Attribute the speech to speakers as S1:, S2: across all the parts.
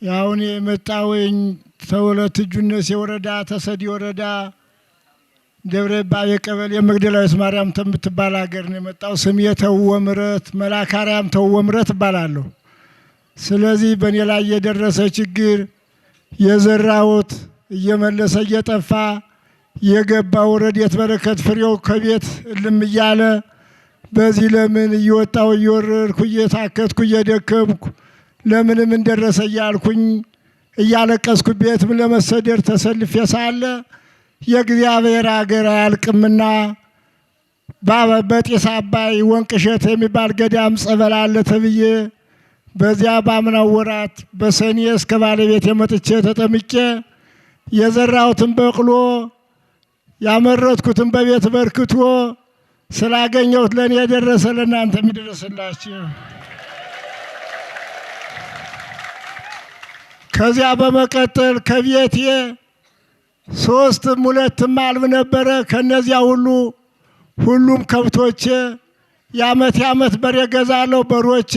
S1: ያውን የመጣውኝ ተወለት ጁነስ የወረዳ ተሰዲ ወረዳ ደብረ ባየ ቀበሌ የመግደላዊት ማርያም ተምትባል ሀገር ነው የመጣው። ስሜ ተወምረት መላካርያም ተወምረት እባላለሁ። ስለዚህ በእኔ ላይ የደረሰ ችግር የዘራሁት እየመለሰ እየጠፋ የገባው ረድኤት በረከት ፍሬው ከቤት እልም እያለ በዚህ ለምን እየወጣው እየወረድኩ እየታከትኩ እየደከምኩ ለምንም እንደረሰ እያልኩኝ እያለቀስኩ ቤትም ለመሰደር ተሰልፌ ሳለ የእግዚአብሔር ሀገር አያልቅምና በጢስ አባይ ወንቅሸት የሚባል ገዳም ጸበል አለ ተብዬ በዚያ ባምናው ወራት በሰኔ እስከ ባለቤት የመጥቼ ተጠምቄ የዘራሁትን በቅሎ ያመረትኩትን በቤት በርክቶ ስላገኘሁት ለኔ የደረሰ ለእናንተ የሚደርስላችሁ። ከዚያ በመቀጠል ከቤቴ 3 2 አልብ ነበረ። ከነዚያ ሁሉም ከብቶቼ የዓመት በሬ ገዛለሁ በሮቼ፣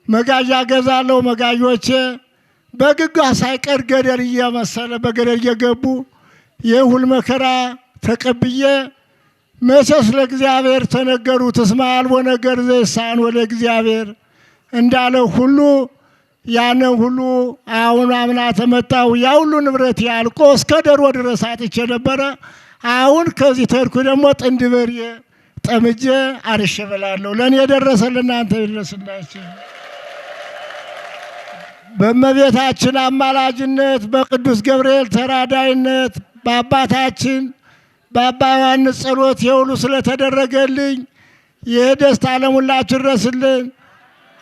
S1: መጋዣ ገዛለሁ መጋዦቼ በግጋ ሳይቀር ገደል እየመሰለ በገደል እየገቡ የሁል መከራ ተቀብዬ መሰስ ለእግዚአብሔር ተነገሩ ተስማ አልቦ ነገር ዘይሳን ወደ እግዚአብሔር እንዳለው ሁሉ ያንን ሁሉ አሁን አምና ተመጣው ያውሉ ንብረት ያልቆ እስከ ደሮ ድረስ አጥቼ ነበረ። አሁን ከዚህ ተርኩ ደግሞ ጥንድ በሬ ጠምጄ አርሼ እበላለሁ። ለኔ የደረሰ ለእናንተ ይድረስላችሁ። በእመቤታችን አማላጅነት በቅዱስ ገብርኤል ተራዳይነት በአባታችን በአባ ዮሐንስ ጸሎት የሁሉ ስለተደረገልኝ ይህ ደስታ ለሁላችን ድረስልን።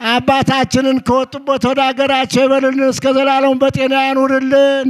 S1: አባታችንን ከወጡበት ወደ ሀገራቸው ይበልልን፣ እስከ ዘላለም በጤና ያኑርልን።